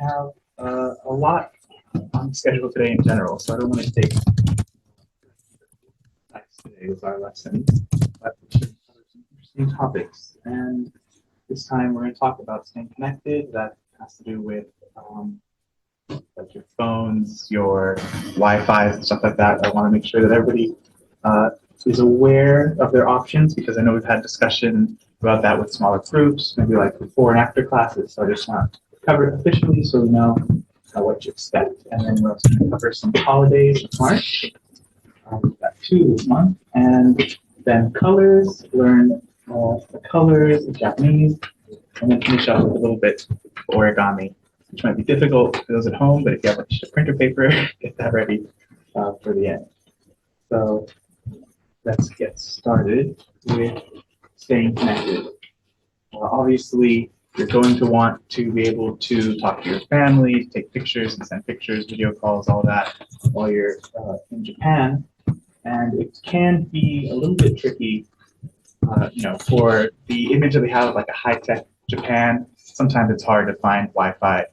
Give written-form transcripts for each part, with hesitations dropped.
have a lot on schedule today in general, so I don't want to take today with our lesson, but we should cover some interesting topics. And this time we're going to talk about staying connected. That has to do with like your phones, your Wi-Fi, and stuff like that. I want to make sure that everybody is aware of their options, because I know we've had discussion about that with smaller groups, maybe like before and after classes. So I just want to cover it officially so we know what to expect. And then we're also going to cover some holidays of March. We've got 2 this month, and then colors, learn the colors of Japanese, and then finish up with a little bit of origami, which might be difficult for those at home, but if you have a sheet of printer paper, get that ready for the end. So let's get started with staying connected. Obviously, you're going to want to be able to talk to your family, take pictures and send pictures, video calls, all that while you're in Japan. And it can be a little bit tricky, for the image that we have of like a high-tech Japan. Sometimes it's hard to find Wi-Fi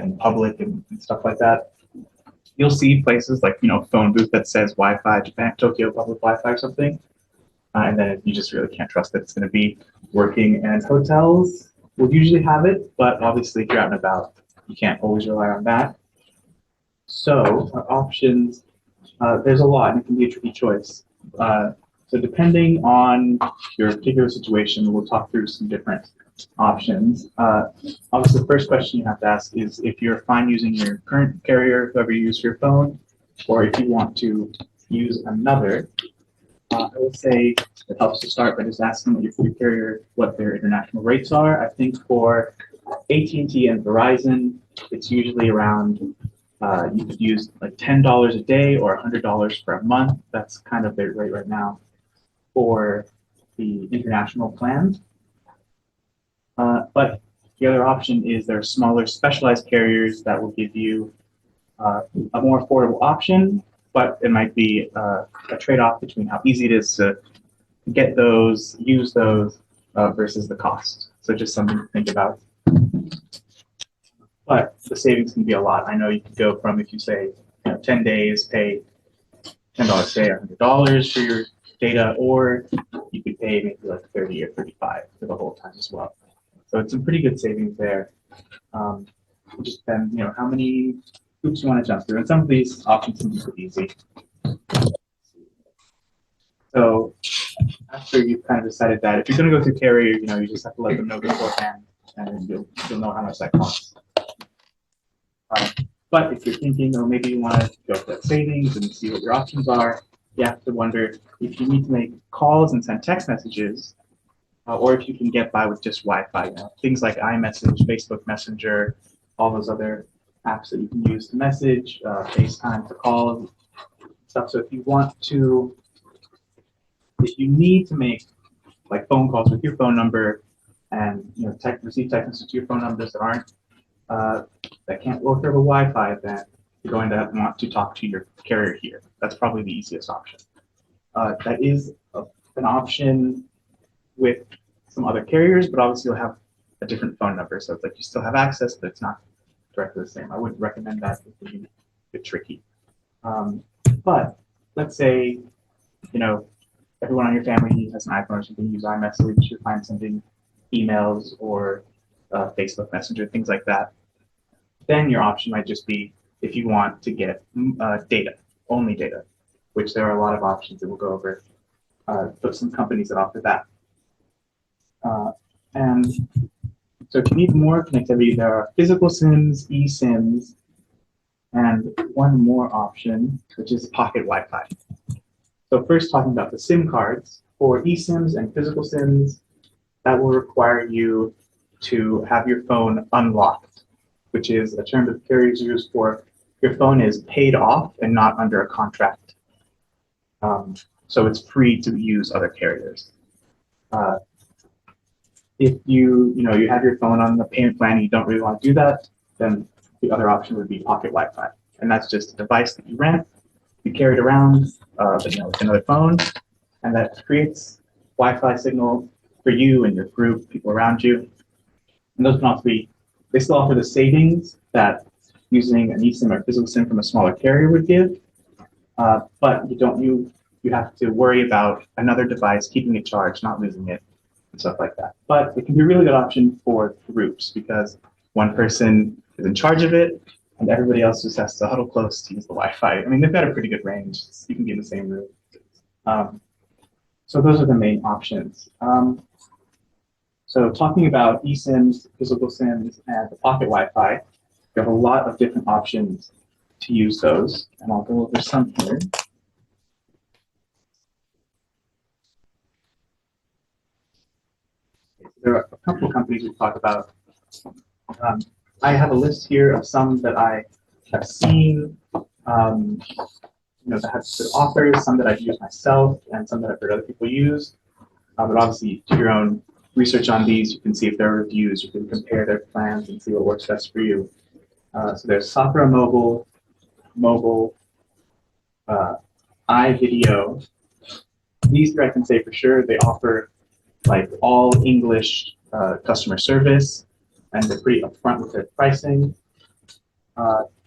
in public and stuff like that. You'll see places like, phone booth that says Wi-Fi Japan, Tokyo Public Wi-Fi or something. And then you just really can't trust that it's going to be working. And hotels will usually have it, but obviously if you're out and about, you can't always rely on that. So our options, there's a lot, and it can be a tricky choice. So depending on your particular situation, we'll talk through some different options. Obviously, the first question you have to ask is if you're fine using your current carrier, whoever you use for your phone, or if you want to use another. I would say it helps to start by just asking what your carrier, what their international rates are. I think for AT&T and Verizon, it's usually around, you could use like $10 a day or $100 for a month. That's kind of their rate right now for the international plans. But the other option is there are smaller specialized carriers that will give you a more affordable option, but it might be a trade-off between how easy it is to get those, use those, versus the cost. So just something to think about. But the savings can be a lot. I know you could go from, if you say, 10 days, pay $10 a day, $100 for your data, or you could pay maybe like 30 or 35 for the whole time as well. So it's some pretty good savings there. It just depends, how many hoops you want to jump through. And some of these options can be pretty easy. So after you've kind of decided that, if you're going to go through carrier, you just have to let them know beforehand, and you'll know how much that costs. But if you're thinking, or maybe you want to go for that savings and see what your options are, you have to wonder if you need to make calls and send text messages, or if you can get by with just Wi-Fi. Things like iMessage, Facebook Messenger, all those other apps that you can use to message, FaceTime to call, stuff. So if you need to make like phone calls with your phone number, and receive text messages to your phone numbers that aren't that can't work over Wi-Fi, then you're going to want to talk to your carrier here. That's probably the easiest option. That is an option with some other carriers, but obviously you'll have a different phone number. So it's like you still have access, but it's not directly the same. I wouldn't recommend that. It would be a bit tricky. But let's say, everyone on your family has an iPhone, so you can use iMessage, you're fine sending emails or Facebook Messenger, things like that. Then your option might just be if you want to get data, only data, which there are a lot of options that we'll go over. But some companies that offer that. And so if you need more connectivity, there are physical SIMs, eSIMs, and one more option, which is pocket Wi-Fi. So first talking about the SIM cards, for eSIMs and physical SIMs, that will require you to have your phone unlocked, which is a term that carriers use for your phone is paid off and not under a contract. So it's free to use other carriers. If you have your phone on the payment plan and you don't really want to do that, then the other option would be pocket Wi-Fi. And that's just a device that you rent, you carry it around with another phone, and that creates Wi-Fi signal for you and your group, people around you. And those can also be they still offer the savings that using an eSIM or physical SIM from a smaller carrier would give, but you have to worry about another device keeping it charged, not losing it, and stuff like that. But it can be a really good option for groups because one person is in charge of it, and everybody else just has to huddle close to use the Wi-Fi. I mean, they've got a pretty good range. You can be in the same room. So those are the main options. So talking about eSIMs, physical SIMs, and the pocket Wi-Fi, you have a lot of different options to use those, and I'll go over some here. There are a couple of companies we've talked about. I have a list here of some that I have seen, that have good offers, some that I've used myself, and some that I've heard other people use. But obviously, do your own research on these. You can see if there are reviews. You can compare their plans and see what works best for you. So there's Sopra Mobile, iVideo. These three I can say for sure. They offer like all English customer service, and they're pretty upfront with their pricing.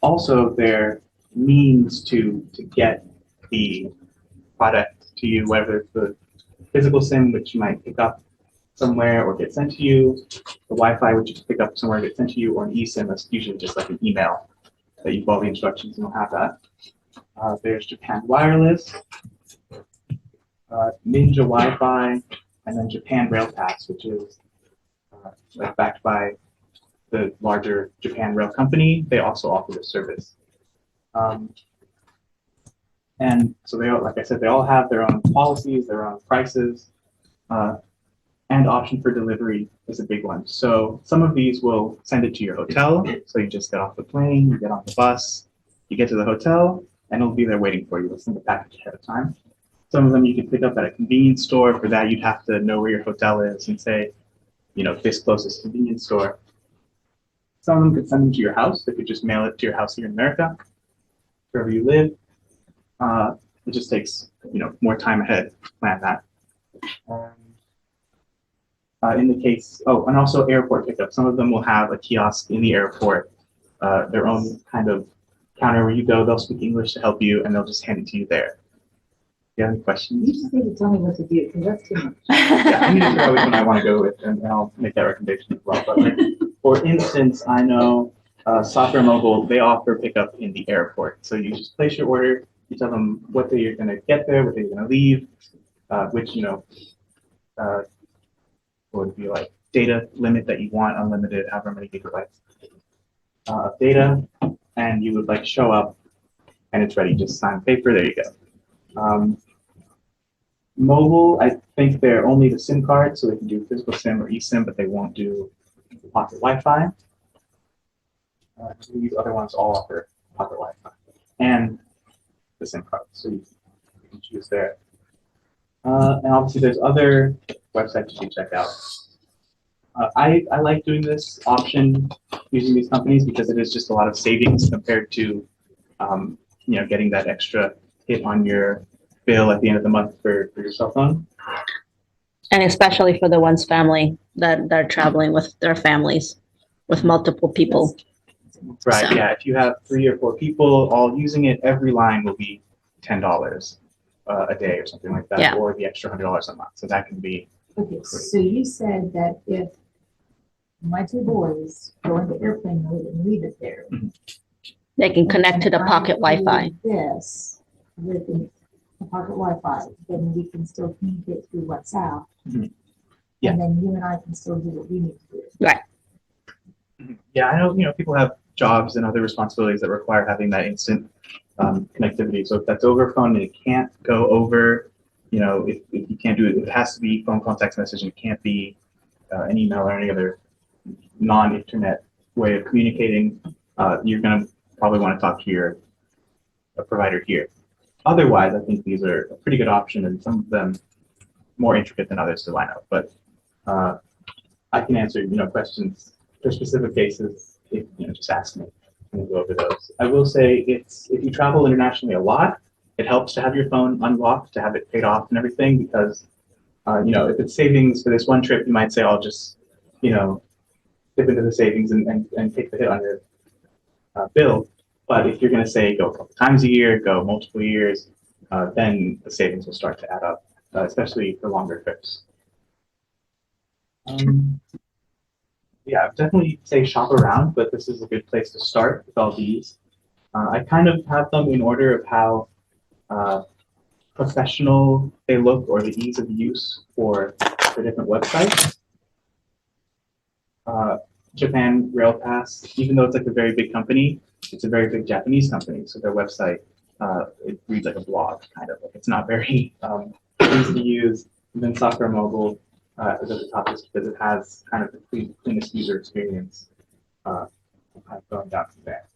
Also, their means to get the product to you, whether it's the physical SIM, which you might pick up somewhere or get sent to you, the Wi-Fi, which you can pick up somewhere and get sent to you, or an eSIM that's usually just like an email that you follow the instructions and you'll have that. There's Japan Wireless, Ninja Wi-Fi, and then Japan Rail Pass, which is like backed by the larger Japan Rail company. They also offer this service. And so they all, like I said, they all have their own policies, their own prices, and option for delivery is a big one. So some of these will send it to your hotel. So you just get off the plane, you get on the bus, you get to the hotel, and it'll be there waiting for you. They'll send the package ahead of time. Some of them you can pick up at a convenience store. For that, you'd have to know where your hotel is and say, this closest convenience store. Some of them could send them to your house. They could just mail it to your house here in America, wherever you live. It just takes, more time ahead to plan that. In the case, and also airport pickup. Some of them will have a kiosk in the airport, their own kind of counter where you go. They'll speak English to help you, and they'll just hand it to you there. Do you have any questions? You just need to tell me what to do, because that's too much. Yeah, I need to figure out which one I want to go with, and I'll make that recommendation as well. But for instance, I know Soccer Mobile, they offer pickup in the airport. So you just place your order, you tell them what day you're going to get there, what day you're going to leave, which, would be like data limit that you want, unlimited, however many gigabytes of data, and you would show up and it's ready. Just sign paper, there you go. Mobile, I think they're only the SIM card, so they can do physical SIM or eSIM, but they won't do pocket Wi-Fi. These other ones all offer pocket Wi-Fi and the SIM card, so you can choose there. And obviously there's other websites you can check out. I like doing this option using these companies because it is just a lot of savings compared to getting that extra hit on your bill at the end of the month for your cell phone. And especially for the one's family that are traveling with their families, with multiple people. Right, So. yeah. If you have 3 or 4 people all using it, every line will be $10 a day or something like that, Yeah. or the extra $100 a month. So that can be. Okay, so you said that if my 2 boys go into airplane mode and leave it there. They can connect to the and pocket I do Wi-Fi. This with the pocket Wi-Fi, then we can still communicate through WhatsApp. Mhm. Yeah. And then you and I can still do what we need to do. Right. Yeah, I know, people have jobs and other responsibilities that require having that instant connectivity. So if that's over phone and it can't go over, if you can't do it, it has to be phone call, text message, and it can't be an email or any other non-internet way of communicating. You're going to probably want to talk to your provider here. Otherwise, I think these are a pretty good option, and some of them more intricate than others to line up. But I can answer, questions for specific cases. If just ask me, and we'll go over those. I will say if you travel internationally a lot, it helps to have your phone unlocked, to have it paid off and everything, because if it's savings for this one trip, you might say, I'll just, dip into the savings and take the hit on your bill. But if you're going to say go a couple times a year, go multiple years, then the savings will start to add up, especially for longer trips. Yeah, I'd definitely say shop around, but this is a good place to start with all these. I kind of have them in order of how professional they look or the ease of use for the different websites. Japan Rail Pass, even though it's like a very big company, it's a very big Japanese company, so their website it reads like a blog, kind of. Like it's not very easy to use. And then Sakura Mobile is at the top just because it has kind of the cleanest user experience. Kind of going down from there.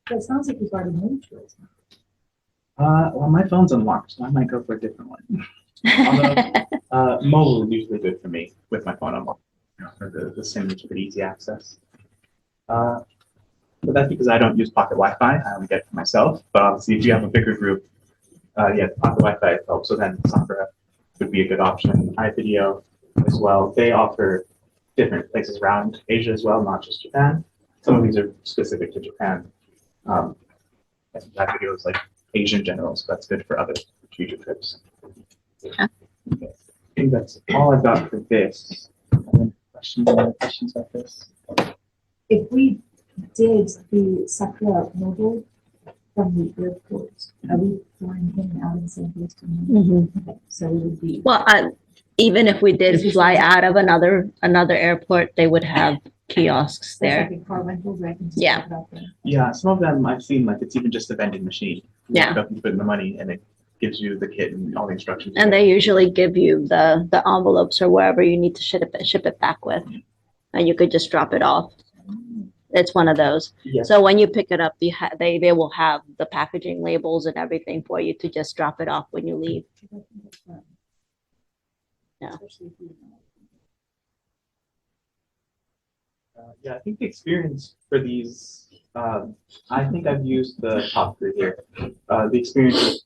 So it sounds like you've already moved to it. Well, my phone's unlocked, so I might go for a different one. Although mobile is usually good for me with my phone unlocked. For the SIM is pretty easy access. But that's because I don't use pocket Wi-Fi. I only get it for myself. But obviously, if you have a bigger group, yeah, pocket Wi-Fi helps. So then Sakura would be a good option. iVideo as well. They offer different places around Asia as well, not just Japan. Some of these are specific to Japan. I think iVideo is like Asia in general, so that's good for other future trips. Yeah. Okay. I think that's all I've got for this. Any questions about this? If we did the Sakura mobile from the airport, are we flying in and out of the same place? Okay, so it would be. Well, even if we did fly out of another airport, they would have kiosks there. Like a car rental, right? Yeah. Yeah, some of them I've seen, like it's even just a vending machine. Yeah. You put in the money and it gives you the kit and all the instructions. And they usually give you the envelopes or wherever you need to ship it back with, and you could just drop it off. It's one of those. Yes. So when you pick it up, they will have the packaging labels and everything for you to just drop it off when you leave. Yeah. Yeah, I think the experience for these, I think I've used the top three here. The experience is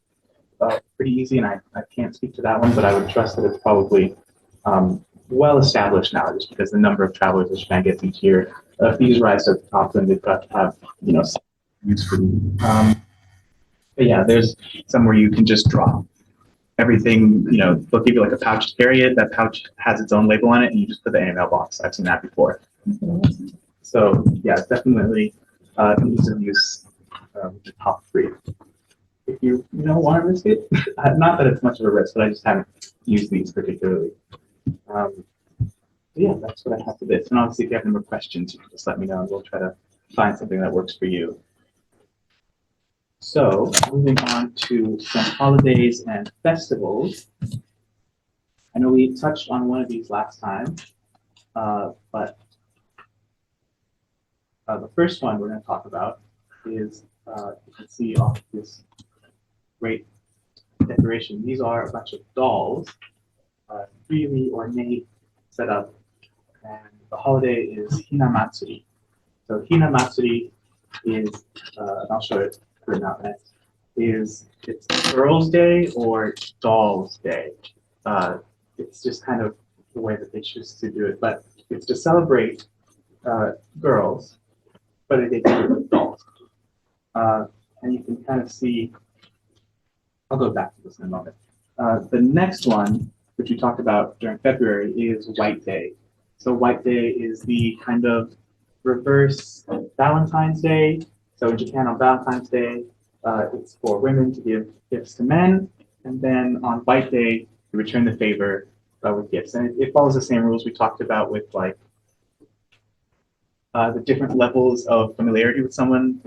pretty easy, and I can't speak to that one, but I would trust that it's probably well established now, just because the number of travelers that Japan gets each year. If these rise to the top, then they've got to have, use for them. But yeah, there's some where you can just drop everything, they'll give you like a pouch to carry it. That pouch has its own label on it, and you just put the in a mailbox. I've seen that before. So yeah, definitely ease of use, the top three. If you want to risk it, not that it's much of a risk, but I just haven't used these particularly. Yeah, that's what I have for this. And obviously, if you have any more questions, you can just let me know, and we'll try to find something that works for you. So moving on to some holidays and festivals. I know we touched on one of these last time, but the first one we're going to talk about is, you can see off this great decoration. These are a bunch of dolls, really ornate setup, and the holiday is Hinamatsuri. So Hinamatsuri is, and I'll show it written out next, it's Girls' Day or Dolls' Day. It's just kind of the way that they choose to do it, but it's to celebrate girls, but they do it with dolls. And you can kind of see, I'll go back to this in a moment. The next one, which we talked about during February, is White Day. So White Day is the kind of reverse Valentine's Day. So in Japan on Valentine's Day, it's for women to give gifts to men. And then on White Day, you return the favor with gifts. And it follows the same rules we talked about with like the different levels of familiarity with someone,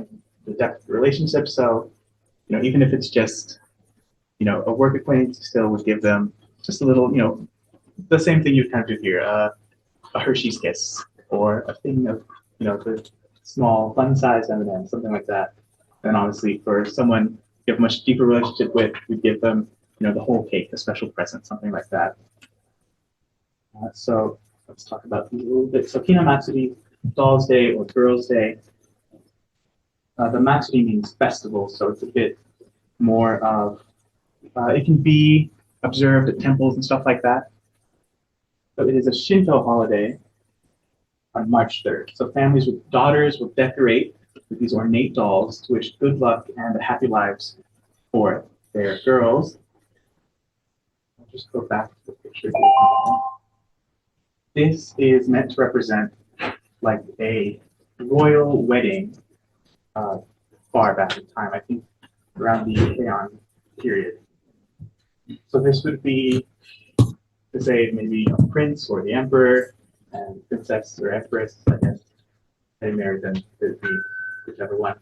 the depth of the relationship. So, even if it's just, a work acquaintance, you still would give them just a little, the same thing you kind of do here, a Hershey's Kiss or a thing of, the small fun-sized M&M, something like that. And obviously for someone you have a much deeper relationship with, you give them, the whole cake, a special present, something like that. So let's talk about these a little bit. So Hinamatsuri, Dolls' Day or Girls' Day. The Matsuri means festival, so it's a bit more of, it can be observed at temples and stuff like that. But it is a Shinto holiday. on March 3rd. So families with daughters will decorate with these ornate dolls to wish good luck and happy lives for their girls. I'll just go back to the picture here. This is meant to represent like a royal wedding far back in time, I think around the Heian period. So this would be to say maybe a prince or the emperor and princess or empress, I guess. They married them, it'd be whichever one.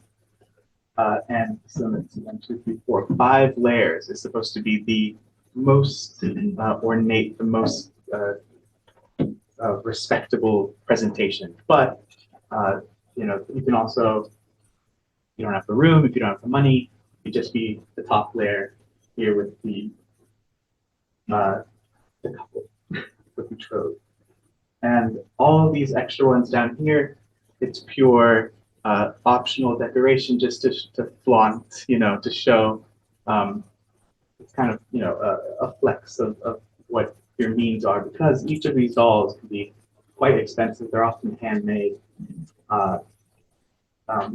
And so let's see, 1, 2, 3, 4, 5 layers is supposed to be the most ornate, the most respectable presentation. But you know, you can also, you don't have the room, if you don't have the money, you just be the top layer here with the couple, the betrothed. And all of these extra ones down here, it's pure optional decoration just to flaunt, you know, to show it's kind of, you know, a flex of what your means are, because each of these dolls can be quite expensive. They're often handmade, you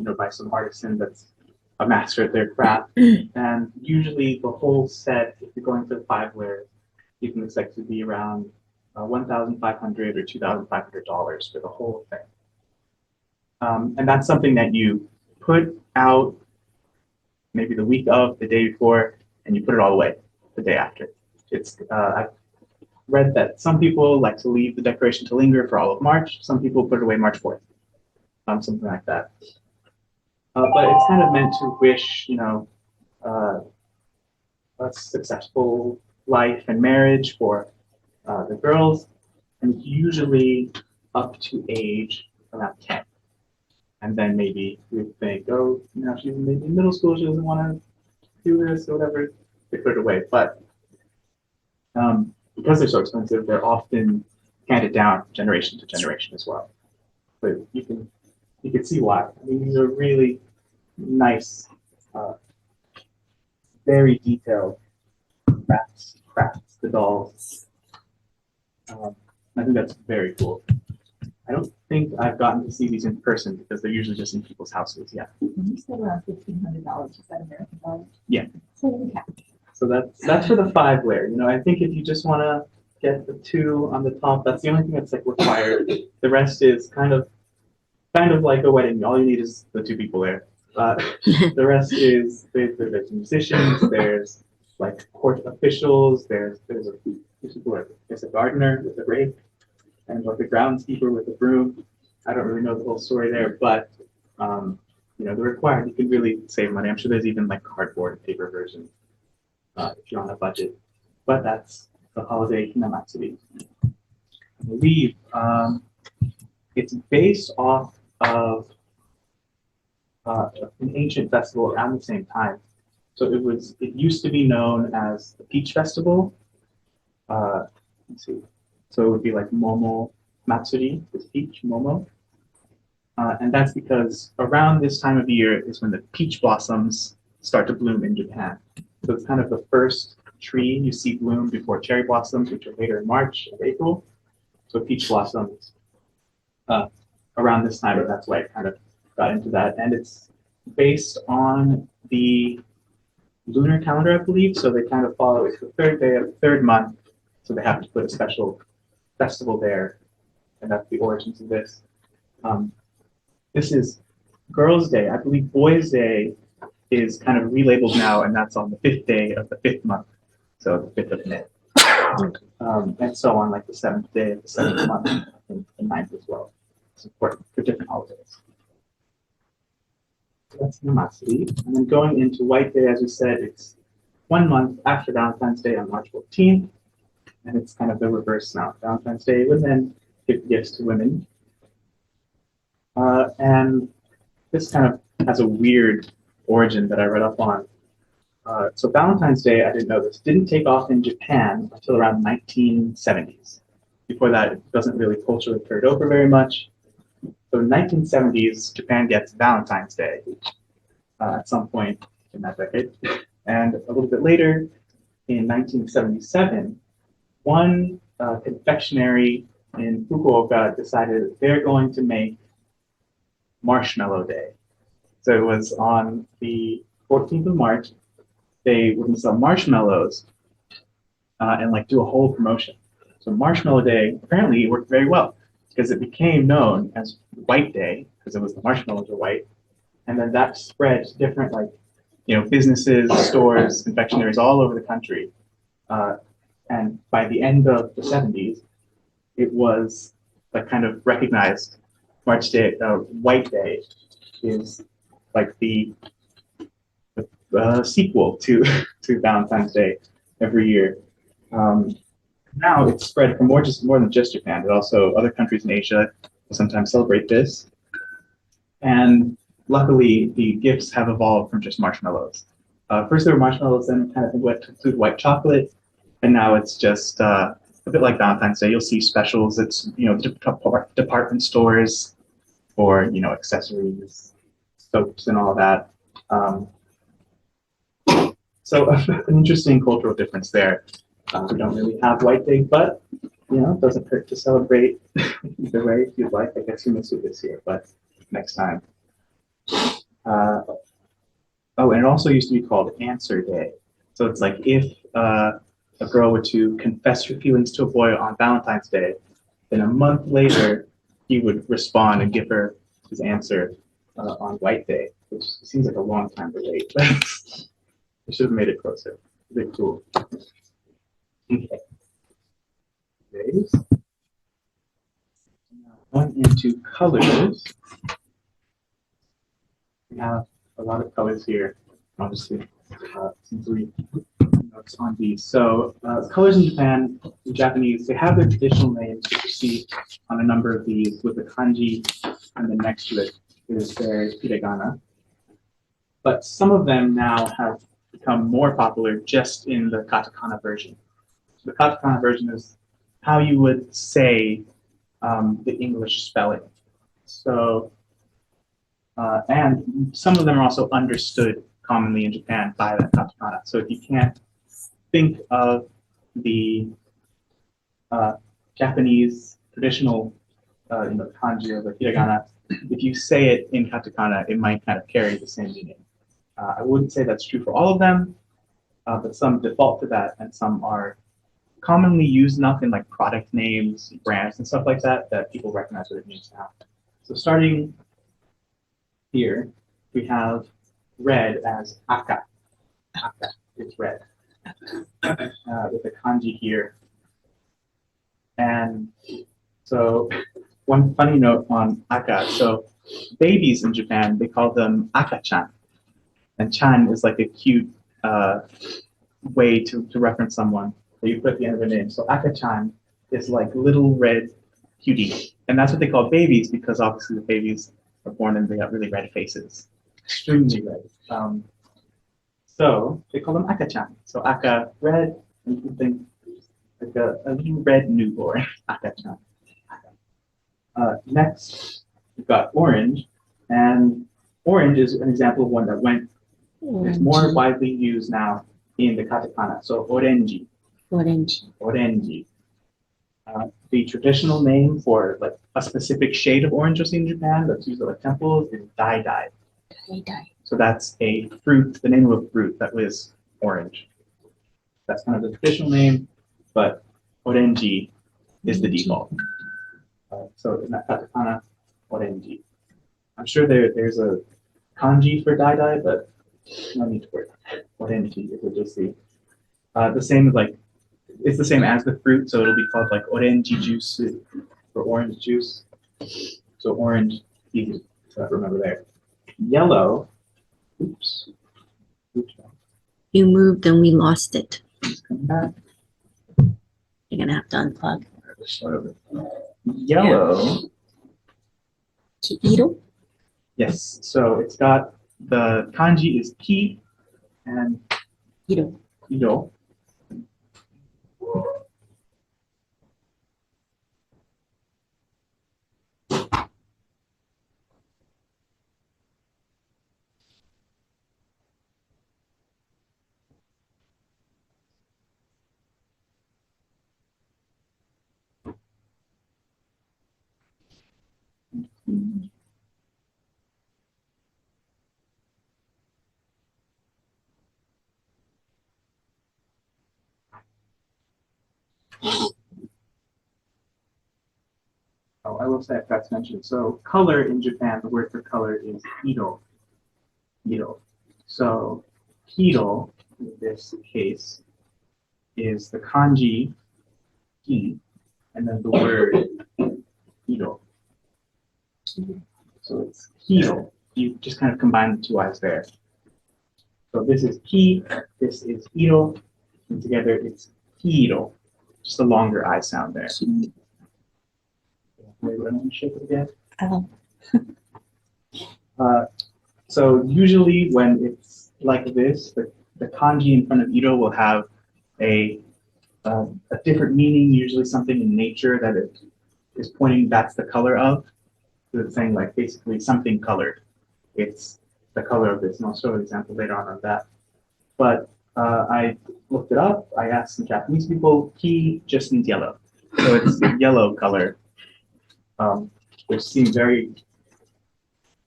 know, by some artisan that's a master at their craft. And usually the whole set, if you're going for the 5 layers, you can expect to be around $1,500 or $2,500 for the whole thing. And that's something that you put out maybe the week of, the day before, and you put it all away the day after. It's I've read that some people like to leave the decoration to linger for all of March. Some people put it away March 4th, something like that. But it's kind of meant to wish, you know, a successful life and marriage for the girls, and usually up to age around 10. And then maybe we think, oh, you know, she's maybe in middle school, she doesn't want to do this or whatever, they put it away. But because they're so expensive, they're often handed down generation to generation as well. So you can see why. I mean, these are really nice, very detailed crafts, the dolls. I think that's very cool. I don't think I've gotten to see these in person because they're usually just in people's houses. Yeah. When you said around $1,500, is that American dollars? Yeah. So, yeah. So that's for the 5 layer. You know, I think if you just want to get the 2 on the top, that's the only thing that's like required. The rest is kind of like a wedding. All you need is the 2 people there. The rest is there's musicians, there's like court officials, there's a gardener with a rake, and like a groundskeeper with a broom. I don't really know the whole story there, but you know, the required, you can really save money. I'm sure there's even like cardboard and paper versions if you're on a budget. But that's the holiday Hinamatsuri. I believe it's based off of an ancient festival around the same time. So it used to be known as the Peach Festival. Let's see. So it would be like Momo Matsuri, with peach, Momo. And that's because around this time of year is when the peach blossoms start to bloom in Japan. So it's kind of the first tree you see bloom before cherry blossoms, which are later in March and April. So peach blossoms around this time, and that's why it kind of got into that. And it's based on the lunar calendar, I believe. So they kind of follow it's the 3rd day of the 3rd month. So they have to put a special festival there, and that's the origins of this. This is Girls' Day. I believe Boys' Day is kind of relabeled now, and that's on the 5th day of the 5th month, so the 5th of May. And so on, like the 7th day of the 7th month, and the 9th as well. It's important for different holidays. So that's Hinamatsuri. And then going into White Day, as we said, it's 1 month after Valentine's Day on March 14th. And it's kind of the reverse now. Valentine's Day would then give gifts to women. And this kind of has a weird origin that I read up on. So Valentine's Day, I didn't know this, didn't take off in Japan until around 1970s. Before that, it doesn't really culturally carried over very much. So in 1970s, Japan gets Valentine's Day at some point in that decade. And a little bit later, in 1977, one confectionery in Fukuoka decided they're going to make Marshmallow Day. So it was on the 14th of March. They would sell marshmallows and like do a whole promotion. So Marshmallow Day apparently worked very well because it became known as White Day because it was the marshmallows were white, and then that spread to different like businesses, stores, confectionaries all over the country. And by the end of the 70s, it was like kind of recognized March Day, White Day is like the sequel to to Valentine's Day every year. Now it's spread for more than just Japan, but also other countries in Asia sometimes celebrate this. And luckily, the gifts have evolved from just marshmallows. First, there were marshmallows, then kind of went to include white chocolate, and now it's just a bit like Valentine's Day. You'll see specials. It's department stores for accessories, soaps, and all that. So an interesting cultural difference there. We don't really have White Day, but it doesn't hurt to celebrate either way if you'd like. I guess you missed it this year, but next time. Oh, and it also used to be called Answer Day. So it's like if a girl were to confess her feelings to a boy on Valentine's Day, then a month later he would respond and give her his answer on White Day, which seems like a long time to wait. I should have made it closer. A bit cool. Okay. Going into colors, we have a lot of colors here, obviously, since we notes on these. So colors in Japan, in Japanese, they have their traditional names that you see on a number of these with the kanji, and then next to it is their hiragana. But some of them now have become more popular just in the katakana version. The katakana version is how you would say the English spelling. So, and some of them are also understood commonly in Japan by that katakana. So if you can't think of the Japanese traditional kanji or the hiragana, if you say it in katakana, it might kind of carry the same meaning. I wouldn't say that's true for all of them, but some default to that, and some are commonly used enough in like product names, brands, and stuff like that that people recognize what it means now. So starting here, we have red as aka. Aka is red. With the kanji here. And so one funny note on aka. So babies in Japan, they call them aka-chan. And chan is like a cute way to reference someone that you put at the end of a name. So aka-chan is like little red cutie. And that's what they call babies because obviously the babies are born and they got really red faces. Extremely red. So they call them aka-chan. So aka, red, and you can think like a little red newborn, aka-chan. Next, we've got orange. And orange is an example of one that went, it's more widely used now in the katakana. So orenji. Orenji. The traditional name for like a specific shade of orange you'll see in Japan that's used at like temples is dai-dai. So that's a fruit, the name of a fruit that was orange. That's kind of the traditional name, but orenji is the default. So in that katakana, orenji. I'm sure there's a kanji for dai-dai, but no need to worry. Orenji is what you'll see. The same as like, it's the same as the fruit, so it'll be called like orange juice or orange juice. So orange, easy to remember there. Yellow, oops. You moved and we lost it. Come back. You're gonna have to unplug. Yellow. Kiiro? Yes, so it's got the kanji is ki and iro. Oh, I will say I forgot to mention. So color in Japan, the word for color is iro. Iro. So hiro in this case is the kanji ki, and then the word iro. So it's hiro. You just kind of combine the two eyes there. So this is ki, this is iro, and together it's hiro. Just a longer I sound there. Wait, let me shape it again. Oh. So usually when it's like this, the kanji in front of iro will have a different meaning, usually something in nature that it is pointing that's the color of. So it's saying like basically something colored. It's the color of this, and I'll show an example later on that. But I looked it up. I asked some Japanese people, ki just means yellow. So it's yellow color, which seems very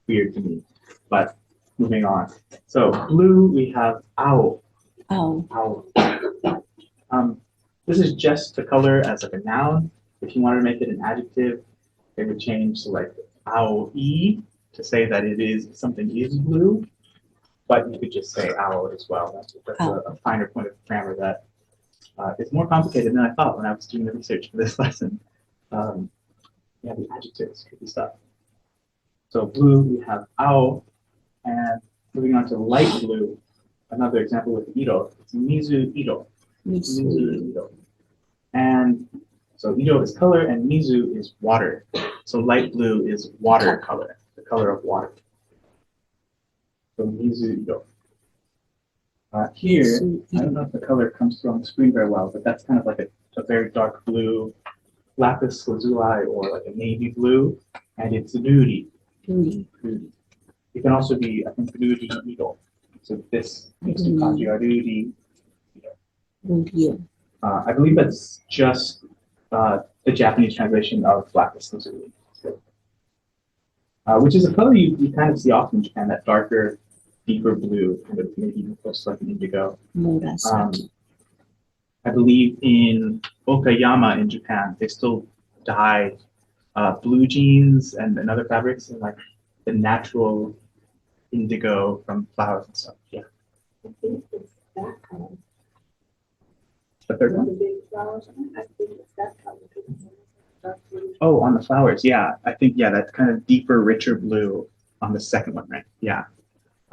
weird to me. But moving on. So blue, we have ao. Oh. Ao. This is just the color as like a noun. If you wanted to make it an adjective, it would change to like ao-e to say that it is something is blue. But you could just say ao as well. That's a finer point of grammar that is more complicated than I thought when I was doing the research for this lesson. Yeah, the adjectives could be stuff. So blue, we have ao, and moving on to light blue, another example with iro, it's mizu iro. Mizu iro. And so iro is color and mizu is water. So light blue is water color, the color of water. So mizu iro. Here, I don't know if the color comes through on the screen very well, but that's kind of like a very dark blue lapis lazuli or like a navy blue, and it's ruri. It can also be, I think, ruri iro. So this makes the kanji are ruri iro. I believe that's just the Japanese translation of lapis lazuli, which is a color you kind of see often in Japan, that darker, deeper blue, kind of maybe even close to like an indigo. I believe in Okayama in Japan, they still dye blue jeans and other fabrics in like the natural indigo from flowers and stuff. Yeah. I think it's that color. The third The one? big flowers, I think it's that color. because it's dark blue. Oh, on the flowers. Yeah. I think, yeah, that kind of deeper, richer blue on the second one, right? Yeah.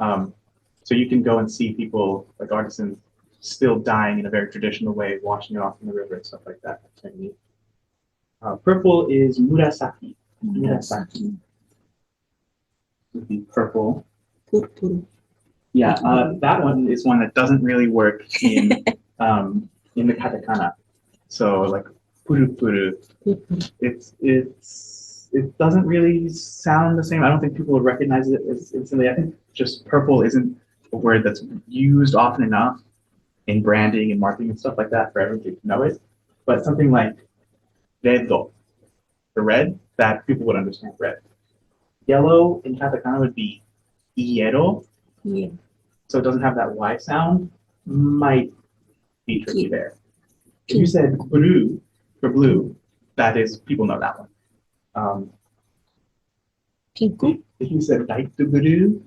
So you can go and see people, like artisans, still dyeing in a very traditional way, washing it off in the river and stuff like that. That's kind of neat. Purple is murasaki. Murasaki. Would be purple. Yeah, that one is one that doesn't really work in the katakana. So like puru puru, it doesn't really sound the same. I don't think people would recognize it as instantly. I think just purple isn't a word that's used often enough in branding and marketing and stuff like that for everyone to know it. But something like redo, the red, that people would understand red. Yellow in katakana would be iero. Yeah. So it doesn't have that Y sound, might be tricky there. If you said blue for blue, that is, people know that one. Pinku. If you said light blue,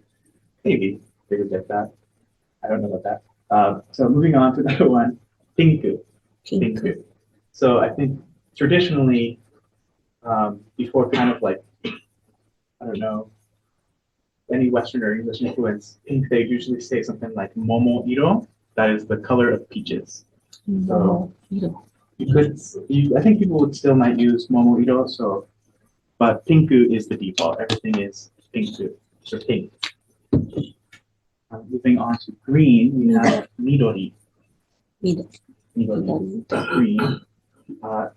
maybe they would get that. I don't know about that. So moving on to another one, pinku. Pinku. So I think traditionally, before kind of like, I don't know, any Western or English influence, pink, they usually say something like momo iro, that is the color of peaches. So you could, I think people would still might use momo iro, so, but pinku is the default. Everything is pinku, so pink. Moving on to green, we have midori. Midori, green.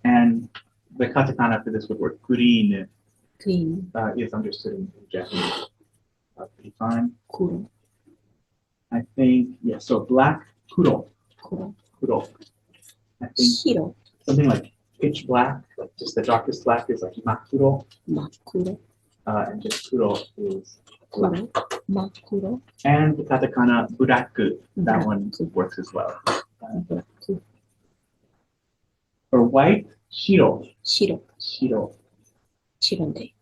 And the katakana for this word, green, is understood in Japanese. Pretty fine. Kuro. I think, yeah, so black, kuro. Kuro. I think something like pitch black, like just the darkest black is like makuro. and just kuro is black. Kuro. Kuro. And the katakana buraku, that one works as well. For white, shiro. Shiro. Shiro. Shiro-de.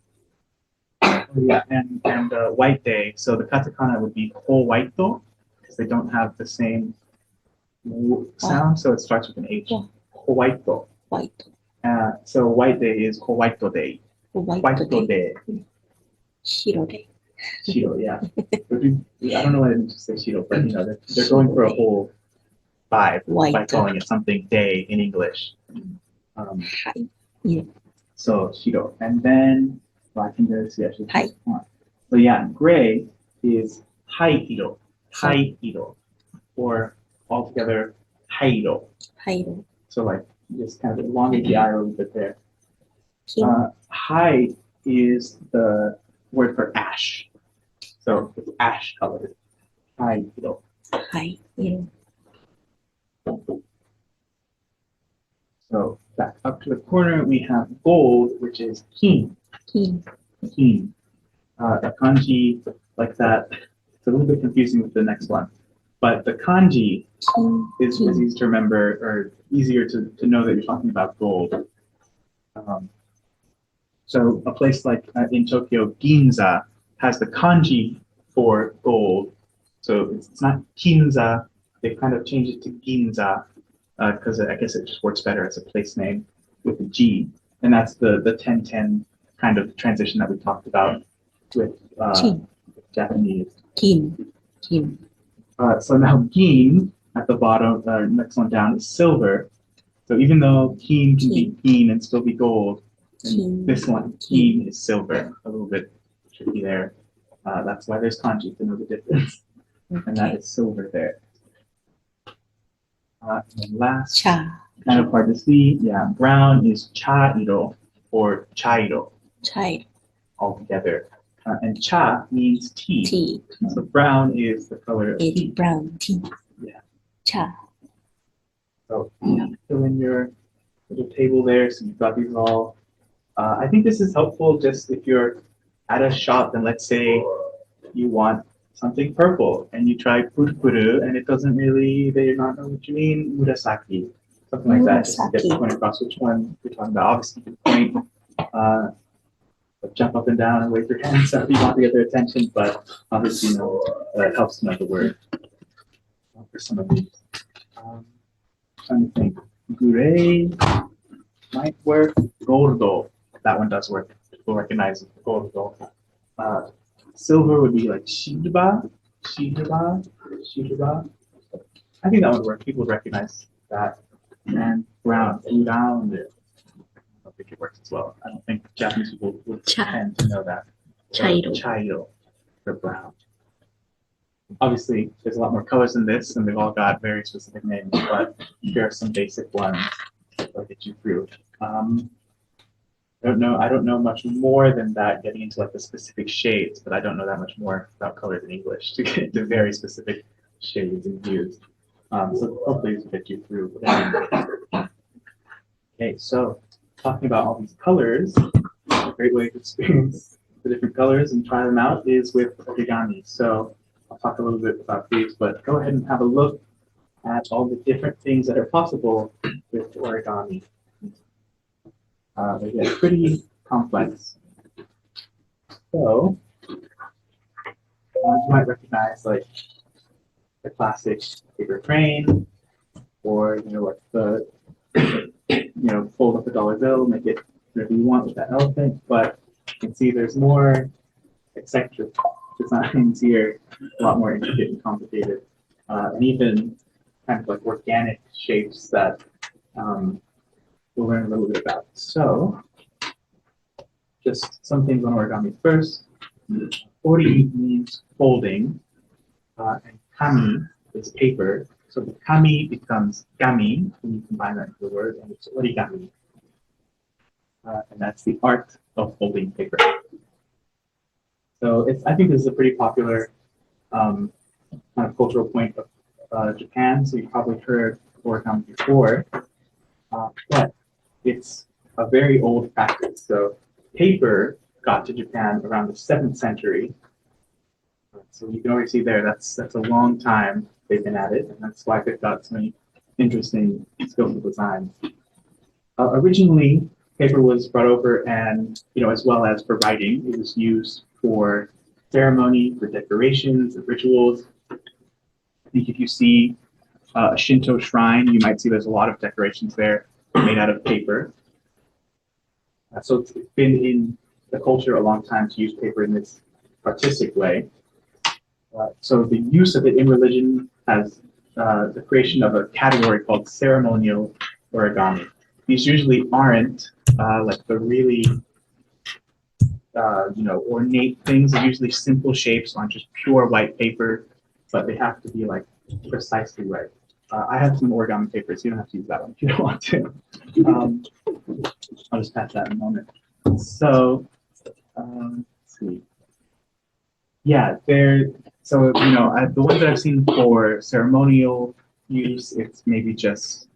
Yeah, and white day. So the katakana would be ko white-to, because they don't have the same sound, so it starts with an H. Yeah. Ko white-to. White. So white day is ko white-to day. White. White-to day. Shiro-de. Shiro, yeah. I don't know why I didn't just say shiro, but you know, they're going for a whole vibe by White. calling it something day in English. Hai. Yeah. So shiro, and then well, I can barely see actually. Hai. So yeah, gray is haihiro, haihiro, or altogether hairo. Hairo. So like just kind of elongate the I a little bit there. Kin. Hai is the word for ash. So it's ash colored. Haihiro. Hai. Yeah. So back up to the corner, we have gold, which is kin. Kin. Kin. A kanji like that. It's a little bit confusing with the next one, but the kanji Kin. is easy to remember or easier to know that you're talking about gold. So a place like in Tokyo, Ginza has the kanji for gold. So it's not Kinza. They've kind of changed it to Ginza because I guess it just works better as a place name with the G. And that's the 10-10 kind of transition that we talked about with Chin. Japanese. Kin. Kin. So now Gin at the bottom, next one down is silver. So even though Kin can be Kin and still be gold, Kin. this one, Kin is silver. A little bit tricky there. That's why there's kanji to know the difference. And that is silver there. And then last, Cha. kind of hard to see, yeah, brown is cha-iro or chairo Chai. altogether. And cha means tea. Tea. So brown is the color of It's tea. brown tea. Yeah. Cha. So fill in your little table there. So you've got these all. I think this is helpful just if you're at a shop and let's say you want something purple and you try purpuru and it doesn't really, they not know what you mean, murasaki, something like that, just to get the point across which one you're talking about. Obviously, you can point, jump up and down and wave your hands up if you want to get their attention, but obviously, you know, it helps to know the word for some of these. Trying to think, gray might work, gordo, that one does work. People recognize gordo. Silver would be like shirba. I think that would work. People would recognize that. And brown, round. I don't think it works as well. I don't think Japanese people would tend to know that. Chairo. Chairo for brown. Obviously, there's a lot more colors in this, and they've all got very specific names, but here are some basic ones that'll get you through. I don't know much more than that, getting into like the specific shades, but I don't know that much more about colors in English to get into very specific shades and hues. So hopefully this will get you through. Okay, so talking about all these colors, a great way to experience the different colors and try them out is with origami. So I'll talk a little bit about these, but go ahead and have a look at all the different things that are possible with origami. They get pretty complex. So you might recognize like the classic paper crane, or you know, like the fold up a dollar bill, make it whatever you want with that elephant. But you can see there's more eccentric designs here, a lot more intricate and complicated, and even kind of like organic shapes that we'll learn a little bit about. So, just some things on origami first. Ori means folding, and kami is paper. So the kami becomes gami when you combine that into the word, and it's origami. And that's the art of folding paper. So I think this is a pretty popular kind of cultural point of Japan. So you've probably heard origami before, but it's a very old practice. So paper got to Japan around the 7th century. So you can already see there, that's a long time they've been at it, and that's why they've got so many interesting skillful designs. Originally, paper was brought over and, as well as for writing, it was used for ceremony, for decorations, and rituals. I think if you see a Shinto shrine, you might see there's a lot of decorations there made out of paper. So it's been in the culture a long time to use paper in this artistic way. So the use of it in religion has the creation of a category called ceremonial origami. These usually aren't like the really ornate things. They're usually simple shapes on just pure white paper, but they have to be like precisely right. I have some origami papers. You don't have to use that one if you don't want to. I'll just pass that in a moment. So let's see. Yeah, so the ones that I've seen for ceremonial use, it's maybe just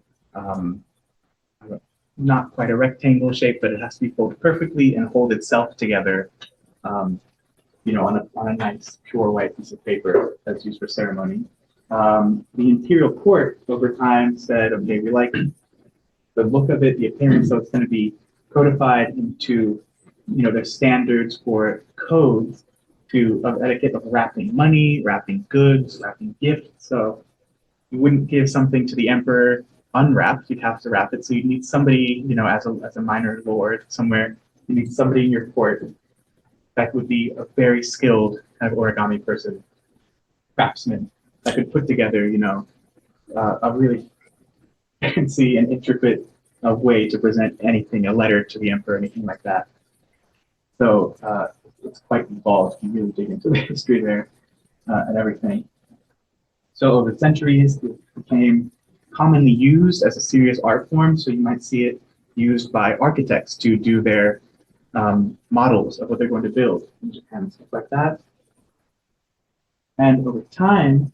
not quite a rectangle shape, but it has to be folded perfectly and hold itself together, on a nice pure white piece of paper that's used for ceremony. The imperial court over time said, okay, we like the look of it, the appearance, so it's going to be codified into, their standards for codes of etiquette of wrapping money, wrapping goods, wrapping gifts. So you wouldn't give something to the emperor unwrapped, you'd have to wrap it. So you need somebody, as a minor lord somewhere, you need somebody in your court that would be a very skilled kind of origami person, craftsman, that could put together, a really fancy and intricate way to present anything, a letter to the emperor, anything like that. So it's quite involved. You really dig into the history there and everything. So over the centuries, it became commonly used as a serious art form. So you might see it used by architects to do their models of what they're going to build in Japan, stuff like that. And over time,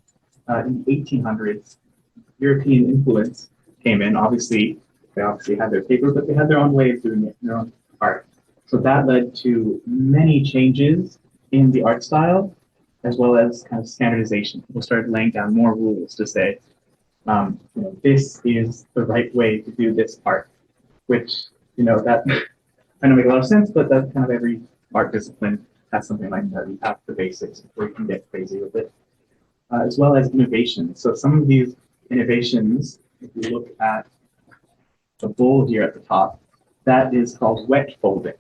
in the 1800s, European influence came in. They obviously had their paper, but they had their own way of doing it, their own art. So that led to many changes in the art style, as well as kind of standardization. People started laying down more rules to say, this is the right way to do this art, which, that kind of make a lot of sense, but that's kind of every art discipline has something like that. You have the basics before you can get crazy with it, as well as innovation. So some of these innovations, if you look at the bowl here at the top, that is called wet folding.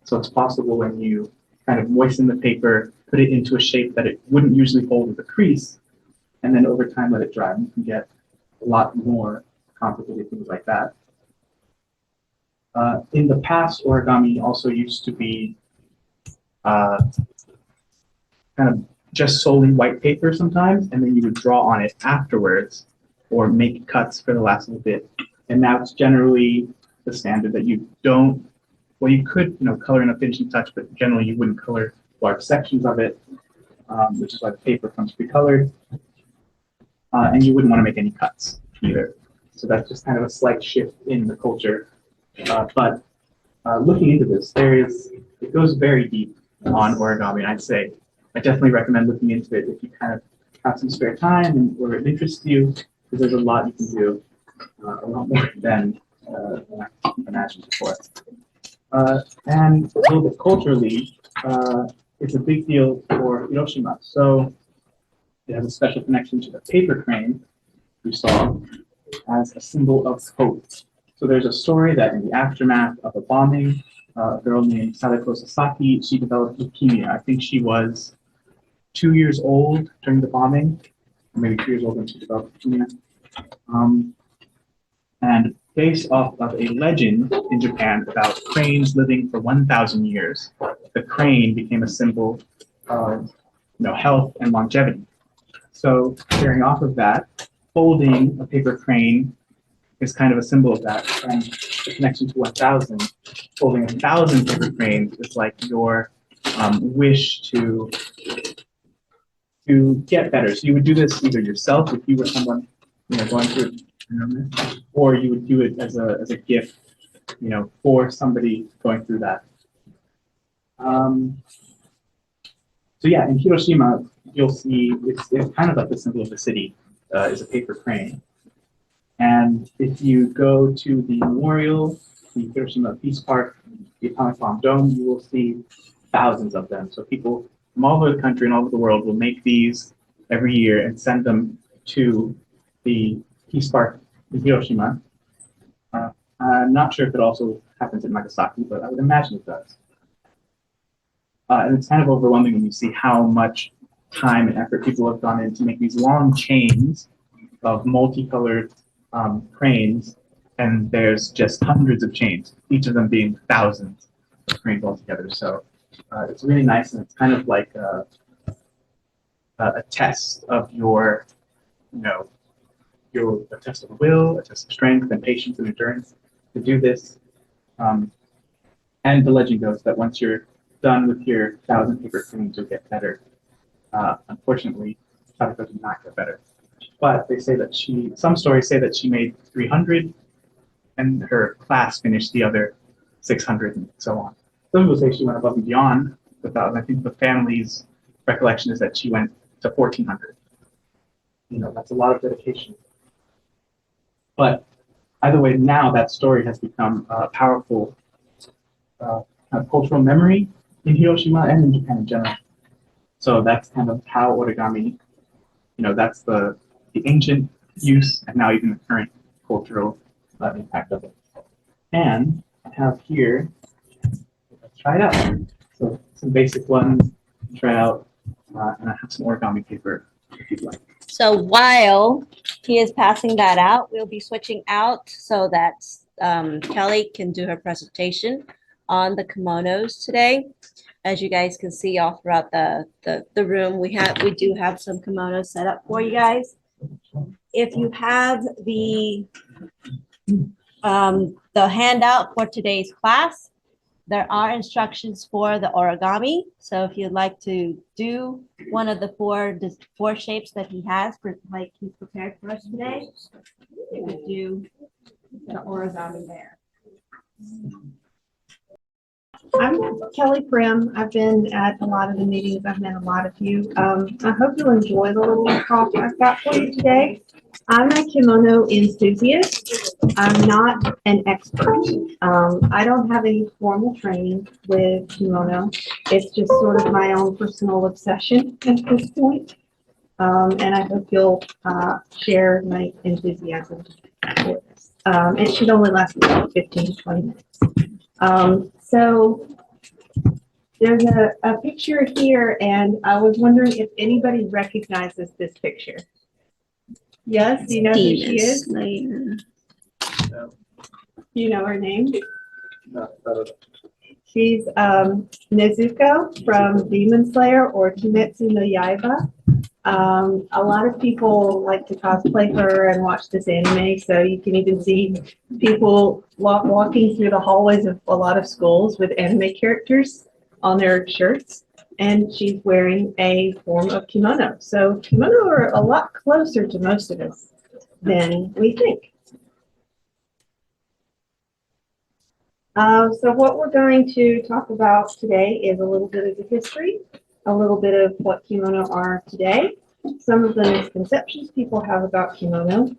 So it's possible when you kind of moisten the paper, put it into a shape that it wouldn't usually hold with a crease, and then over time let it dry. And you can get a lot more complicated things like that. In the past, origami also used to be kind of just solely white paper sometimes, and then you would draw on it afterwards or make cuts for the last little bit. And now it's generally the standard that you don't, well, you could, color in a finishing touch, but generally you wouldn't color large sections of it, which is why the paper comes pre-colored. And you wouldn't want to make any cuts either. So that's just kind of a slight shift in the culture. But looking into this, it goes very deep on origami. And I definitely recommend looking into it if you kind of have some spare time or it interests you, because there's a lot you can do, a lot more than I imagined before. And a little bit culturally, it's a big deal for Hiroshima. So it has a special connection to the paper crane we saw as a symbol of hope. So there's a story that in the aftermath of a bombing, a girl named Sadako Sasaki, she developed leukemia. I think she was 2 years old during the bombing, or maybe 2 years old when she developed leukemia. And based off of a legend in Japan about cranes living for 1,000 years, the crane became a symbol of health and longevity. So carrying off of that, folding a paper crane is kind of a symbol of that. And the connection to 1,000, folding 1,000 paper cranes is like your wish to get better. So you would do this either yourself if you were someone going through it, or you would do it as a gift, for somebody going through that. So yeah, in Hiroshima, you'll see it's kind of like the symbol of the city is a paper crane. And if you go to the memorial, the Hiroshima Peace Park, the Atomic Bomb Dome, you will see thousands of them. So people from all over the country and all over the world will make these every year and send them to the Peace Park in Hiroshima. I'm not sure if it also happens in Nagasaki, but I would imagine it does. And it's kind of overwhelming when you see how much time and effort people have gone in to make these long chains of multicolored cranes, and there's just hundreds of chains, each of them being thousands of cranes altogether. So it's really nice, and it's kind of like a test of your, a test of will, a test of strength and patience and endurance to do this. And the legend goes that once you're done with your 1,000 paper cranes, you'll get better. Unfortunately, Sadako did not get better. But they say that some stories say that she made 300 and her class finished the other 600 and so on. Some people say she went above and beyond the 1,000. I think the family's recollection is that she went to 1,400. That's a lot of dedication. But either way, now that story has become a powerful kind of cultural memory in Hiroshima and in Japan in general. So that's kind of how origami, that's the ancient use and now even the current cultural impact of it. And I have here, let's try it out. So some basic ones, try out, and I have some origami paper if you'd like. So while he is passing that out, we'll be switching out so that Kelly can do her presentation on the kimonos today. As you guys can see all throughout the room, we do have some kimonos set up for you guys. If you have the handout for today's class, there are instructions for the origami. So if you'd like to do one of the four shapes that he has, like he's prepared for us today, you could do the origami there. I'm Kelly Prim. I've been at a lot of the meetings. I've met a lot of you. I hope you'll enjoy the little talk I've got for you today. I'm a kimono enthusiast. I'm not an expert. I don't have any formal training with kimono. It's just sort of my own personal obsession at this point. And I hope you'll share my enthusiasm for this. It should only last about 15 to 20 minutes. So there's a picture here, and I was wondering if anybody recognizes this picture. Yes, you know who she is? You know her name? She's Nezuko from Demon Slayer or Kimetsu no Yaiba. A lot of people like to cosplay her and watch this anime, so you can even see people walking through the hallways of a lot of schools with anime characters on their shirts, and she's wearing a form of kimono. So kimono are a lot closer to most of us than we think. So what we're going to talk about today is a little bit of the history, a little bit of what kimono are today, some of the misconceptions people have about kimono,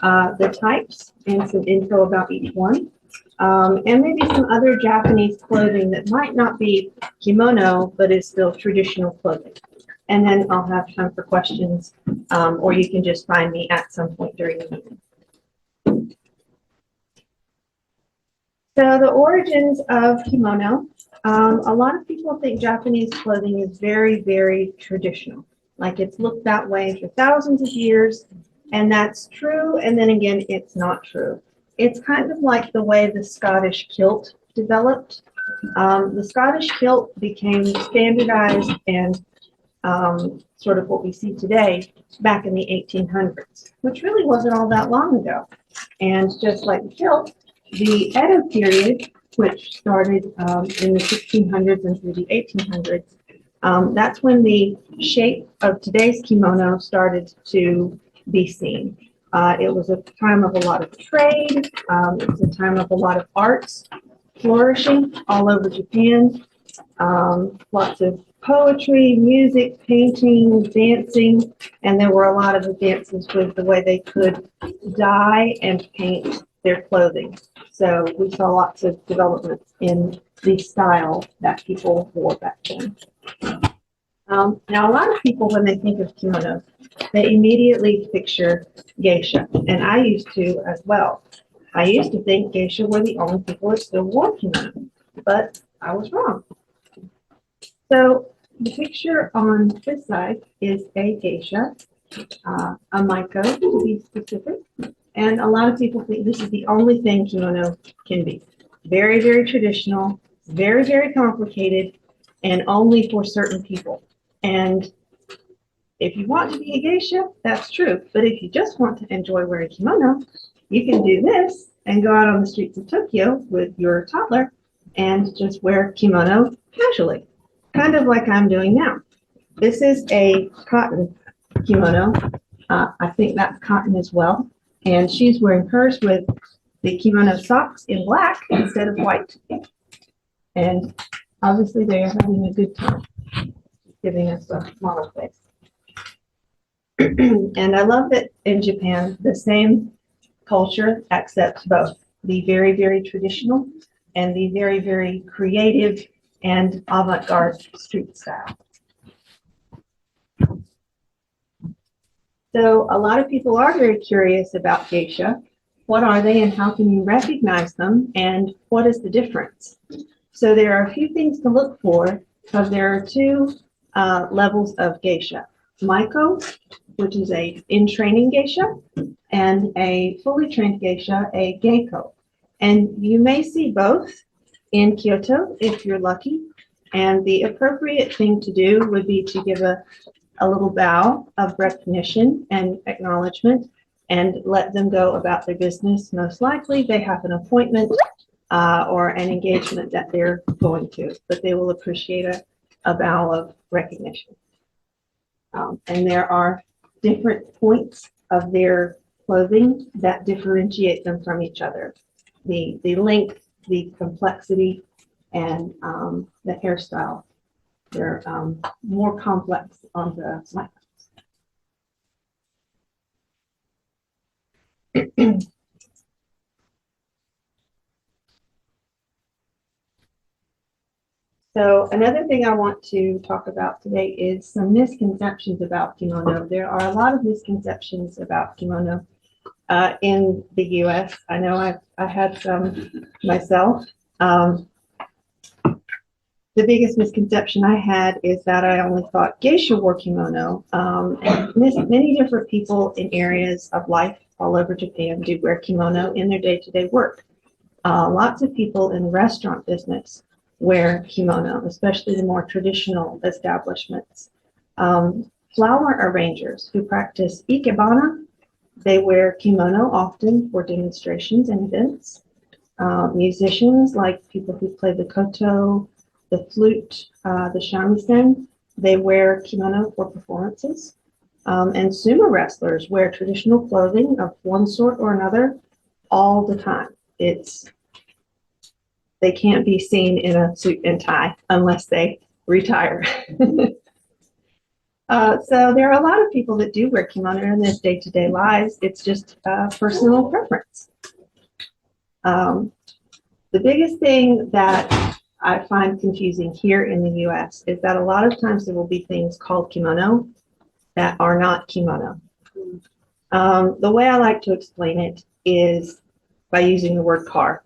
the types, and some info about each one, and maybe some other Japanese clothing that might not be kimono, but is still traditional clothing. And then I'll have time for questions, or you can just find me at some point during the meeting. So the origins of kimono. A lot of people think Japanese clothing is very, very traditional. Like it's looked that way for thousands of years, and that's true. And then again, it's not true. It's kind of like the way the Scottish kilt developed. The Scottish kilt became standardized and sort of what we see today back in the 1800s, which really wasn't all that long ago. And just like the kilt, the Edo period, which started in the 1600s and through the 1800s, that's when the shape of today's kimono started to be seen. It was a time of a lot of trade. It was a time of a lot of arts flourishing all over Japan. lots of poetry, music, painting, dancing, and there were a lot of advances with the way they could dye and paint their clothing. So we saw lots of developments in the style that people wore back then. Now, a lot of people, when they think of kimonos, they immediately picture geisha, and I used to as well. I used to think geisha were the only people that still wore kimono, but I was wrong. So the picture on this side is a geisha, a maiko to be specific, and a lot of people think this is the only thing kimono can be. Very, very traditional, very, very complicated, and only for certain people. And if you want to be a geisha, that's true. But if you just want to enjoy wearing kimono, you can do this and go out on the streets of Tokyo with your toddler and just wear kimono casually, kind of like I'm doing now. This is a cotton kimono. I think that's cotton as well. And she's wearing hers with the kimono socks in black instead of white. And obviously they are having a good time, giving us a model face. And I love that in Japan, the same culture accepts both the very, very traditional and the very, very creative and avant-garde street style. So a lot of people are very curious about geisha. What are they and how can you recognize them and what is the difference? So there are a few things to look for because there are two levels of geisha. Maiko, which is a in-training geisha, and a fully trained geisha, a geiko. And you may see both in Kyoto if you're lucky. And the appropriate thing to do would be to give a little bow of recognition and acknowledgement and let them go about their business. Most likely they have an appointment or an engagement that they're going to, but they will appreciate a bow of recognition. And there are different points of their clothing that differentiate them from each other. The length, the complexity, and the hairstyle. They're more complex on the side. So another thing I want to talk about today is some misconceptions about kimono. There are a lot of misconceptions about kimono in the U.S. I know I had some myself. The biggest misconception I had is that I only thought geisha wore kimono. And many different people in areas of life all over Japan do wear kimono in their day-to-day work. Lots of people in the restaurant business wear kimono, especially the more traditional establishments. Flower arrangers who practice ikebana, they wear kimono often for demonstrations and events. Musicians, like people who play the koto, the flute, the shamisen, they wear kimono for performances. And sumo wrestlers wear traditional clothing of one sort or another all the time. They can't be seen in a suit and tie unless they retire. So there are a lot of people that do wear kimono in their day-to-day lives. It's just personal preference. The biggest thing that I find confusing here in the US is that a lot of times there will be things called kimono that are not kimono. The way I like to explain it is by using the word car.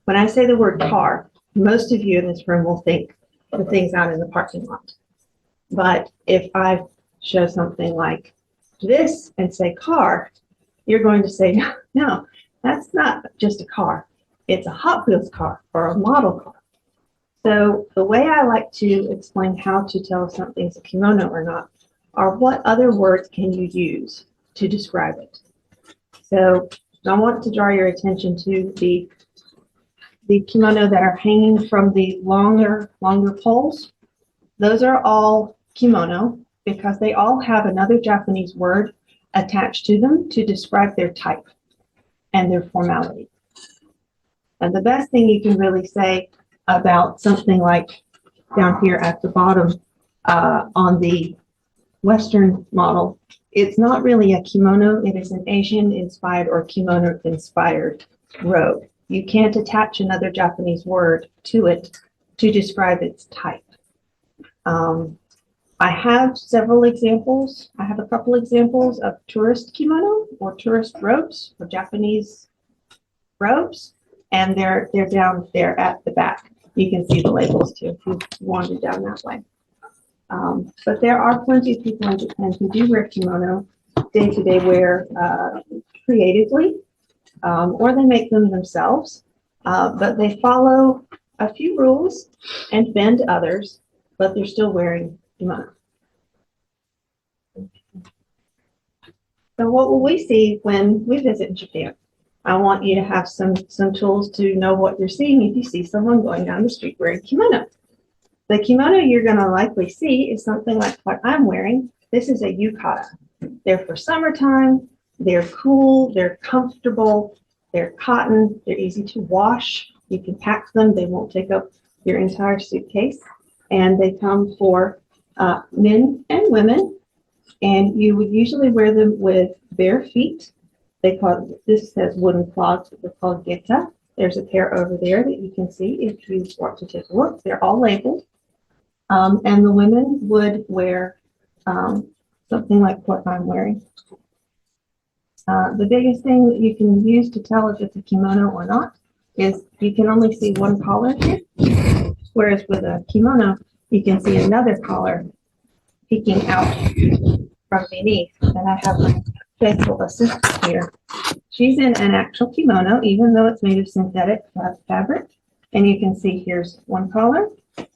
When I say the word car, most of you in this room will think the things out in the parking lot. But if I show something like this and say car, you're going to say, no, that's not just a car. It's a Hot Wheels car or a model car. So the way I like to explain how to tell if something's a kimono or not are what other words can you use to describe it. So I want to draw your attention to the kimono that are hanging from the longer poles. Those are all kimono because they all have another Japanese word attached to them to describe their type and their formality. And the best thing you can really say about something like down here at the bottom, on the Western model, it's not really a kimono. It is an Asian inspired or kimono inspired robe. You can't attach another Japanese word to it to describe its type. I have several examples. I have a couple examples of tourist kimono or tourist robes or Japanese robes, and they're down there at the back. You can see the labels too if you wander down that way. But there are plenty of people in Japan who do wear kimono, day-to-day wear creatively, or they make them themselves, but they follow a few rules and bend others, but they're still wearing kimono. So what will we see when we visit Japan? I want you to have some tools to know what you're seeing if you see someone going down the street wearing kimono. The kimono you're going to likely see is something like what I'm wearing. This is a yukata. They're for summertime. They're cool. They're comfortable. They're cotton. They're easy to wash. You can pack them. They won't take up your entire suitcase. And they come for men and women. And you would usually wear them with bare feet. This says wooden clogs, but they're called geta. There's a pair over there that you can see if you want to take a look. They're all labeled. And the women would wear something like what I'm wearing. The biggest thing that you can use to tell if it's a kimono or not is you can only see one collar here, whereas with a kimono, you can see another collar peeking out from beneath. And I have my faithful assistant here. She's in an actual kimono, even though it's made of synthetic fabric. And you can see here's one collar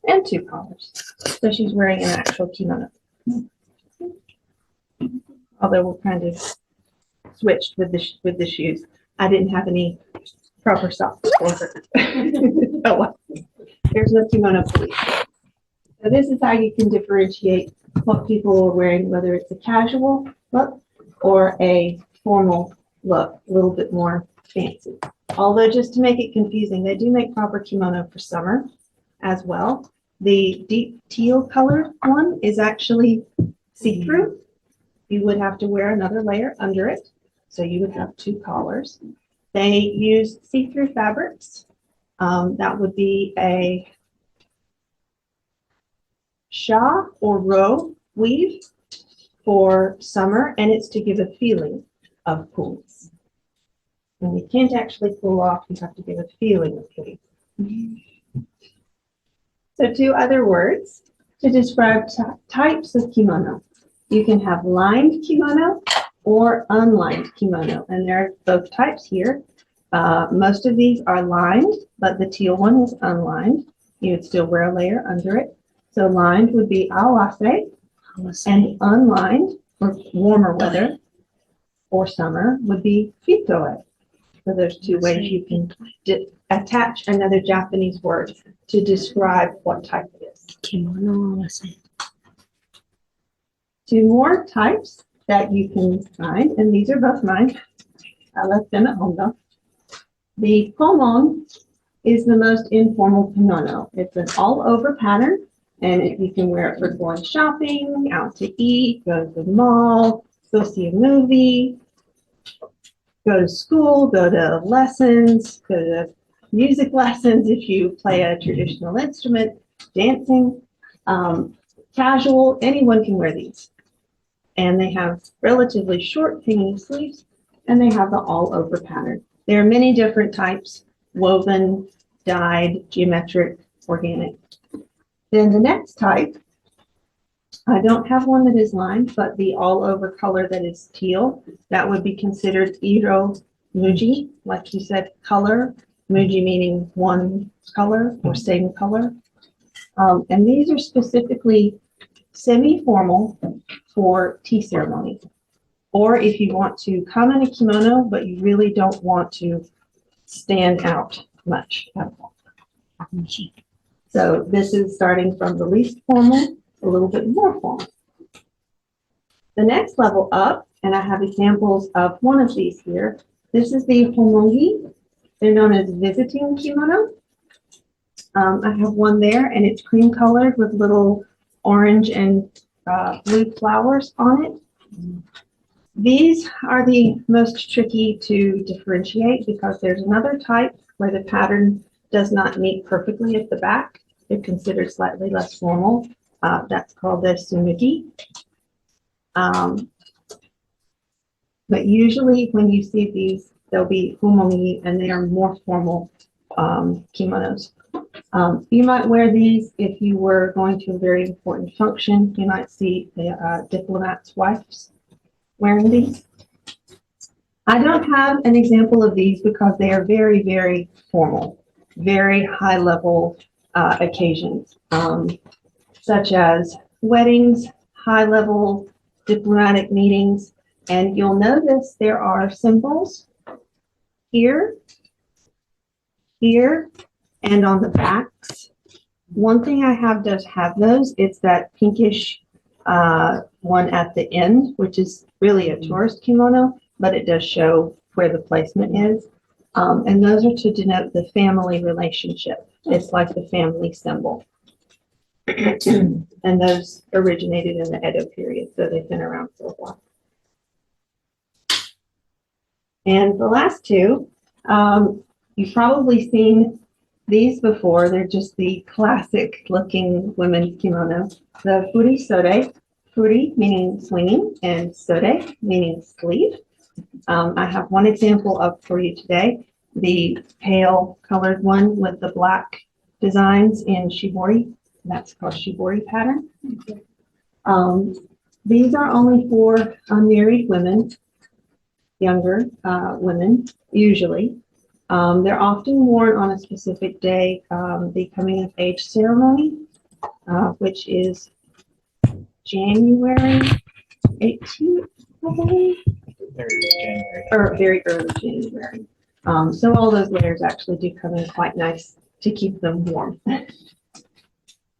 and two collars. So she's wearing an actual kimono. Although we're kind of switched with the shoes. I didn't have any proper socks for her. Oh, well. There's no kimono police. So this is how you can differentiate what people are wearing, whether it's a casual look or a formal look, a little bit more fancy. Although just to make it confusing, they do make proper kimono for summer as well. The deep teal colored one is actually see-through. You would have to wear another layer under it. So you would have two collars. They use see-through fabrics. That would be a sha or row weave for summer, and it's to give a feeling of coolness. And you can't actually cool off, you have to give a feeling of coolness. So two other words to describe types of kimono. You can have lined kimono or unlined kimono, and there are both types here. Most of these are lined, but the teal one is unlined. You would still wear a layer under it. So lined would be awase, and unlined for warmer weather or summer would be fitoe. So there's two ways you can attach another Japanese word to describe what type it is. Two more types that you can find, and these are both mine. I left them at home though. The pomon is the most informal kimono. It's an all-over pattern, and you can wear it for going shopping, out to eat, go to the mall, go see a movie, go to school, go to lessons, go to music lessons if you play a traditional instrument, dancing, casual, anyone can wear these. And they have relatively short hanging sleeves, and they have the all-over pattern. There are many different types: woven, dyed, geometric, organic. Then the next type, I don't have one that is lined, but the all-over color that is teal, that would be considered iro muji, like you said, color, muji meaning one color or same color. And these are specifically semi-formal for tea ceremonies. Or if you want to come in a kimono, but you really don't want to stand out much at all. So this is starting from the least formal, a little bit more formal. The next level up, and I have examples of one of these here. This is the homongi. They're known as visiting kimono. I have one there, and it's cream colored with little orange and blue flowers on it. These are the most tricky to differentiate because there's another type where the pattern does not meet perfectly at the back. They're considered slightly less formal. That's called the tsunugi. But usually when you see these, they'll be fumogi, and they are more formal kimonos. You might wear these if you were going to a very important function. You might see the diplomat's wives wearing these. I don't have an example of these because they are very, very formal, very high level occasions, such as weddings, high level diplomatic meetings. And you'll notice there are symbols here, here, and on the backs. One thing I have does have those. It's that pinkish one at the end, which is really a tourist kimono, but it does show where the placement is. And those are to denote the family relationship. It's like the family symbol. And those originated in the Edo period, so they've been around for a while. And the last two, you've probably seen these before. They're just the classic looking women's kimono. The furi sode, furi meaning swinging, and sode meaning sleeve. I have one example up for you today. The pale colored one with the black designs in shibori. That's called shibori pattern. These are only for unmarried women, younger women, usually. They're often worn on a specific day, the coming of age ceremony, which is January 18th, I believe. January. Or very early January. So all those layers actually do come in quite nice to keep them warm.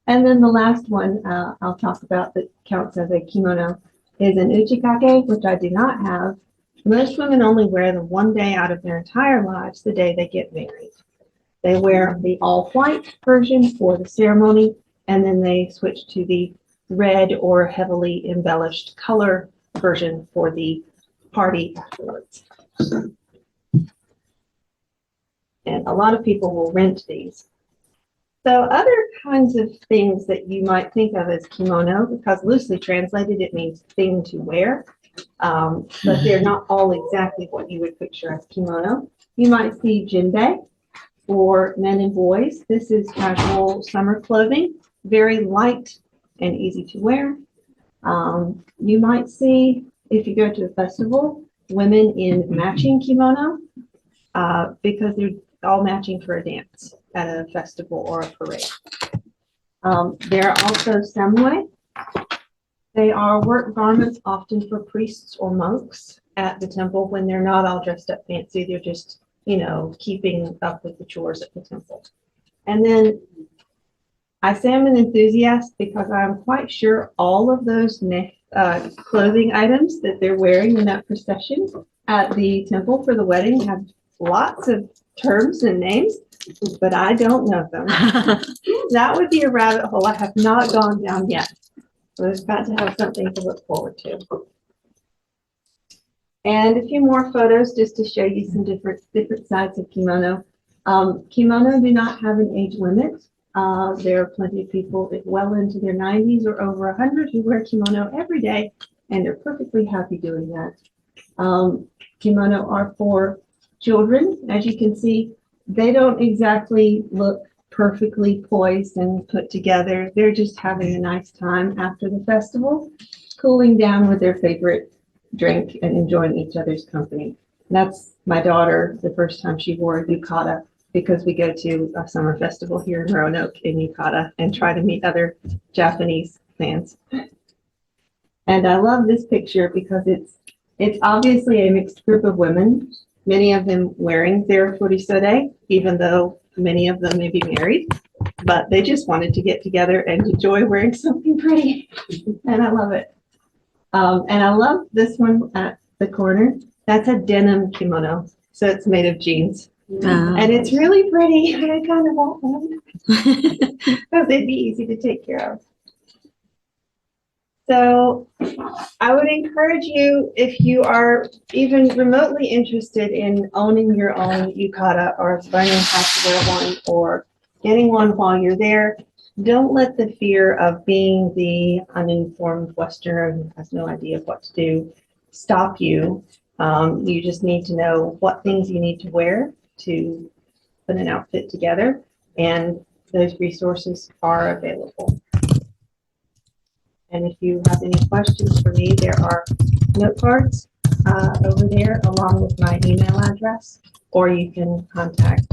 And then the last one I'll talk about that counts as a kimono is an uchikake, which I do not have. Most women only wear them one day out of their entire lives, the day they get married. They wear the all white version for the ceremony, and then they switch to the red or heavily embellished color version for the party afterwards. And a lot of people will rent these. So other kinds of things that you might think of as kimono, because loosely translated, it means thing to wear. But they're not all exactly what you would picture as kimono. You might see jinbei for men and boys. This is casual summer clothing, very light and easy to wear. You might see, if you go to a festival, women in matching kimono because they're all matching for a dance at a festival or a parade. There are also samui. They are work garments often for priests or monks at the temple when they're not all dressed up fancy. They're just, you know, keeping up with the chores at the temple. And then I say I'm an enthusiast because I'm quite sure all of those clothing items that they're wearing in that procession at the temple for the wedding have lots of terms and names, but I don't know them. That would be a rabbit hole I have not gone down yet. So it's got to have something to look forward to. And a few more photos just to show you some different sides of kimono. Kimono do not have an age limit. There are plenty of people well into their 90s or over 100 who wear kimono every day, and they're perfectly happy doing that. Kimono are for children. As you can see, they don't exactly look perfectly poised and put together. They're just having a nice time after the festival, cooling down with their favorite drink and enjoying each other's company. That's my daughter, the first time she wore a yukata, because we go to a summer festival here in Roanoke in yukata and try to meet other Japanese fans. And I love this picture because it's obviously a mixed group of women, many of them wearing their furisode, even though many of them may be married, but they just wanted to get together and enjoy wearing something pretty. And I love it. And I love this one at the corner. That's a denim kimono. So it's made of jeans. And it's really pretty, and I kind of want one because they'd be easy to take care of. So I would encourage you, if you are even remotely interested in owning your own yukata or learning how to wear one or getting one while you're there, don't let the fear of being the uninformed Westerner who has no idea what to do stop you. You just need to know what things you need to wear to put an outfit together, and those resources are available. And if you have any questions for me, there are note cards over there along with my email address, or you can contact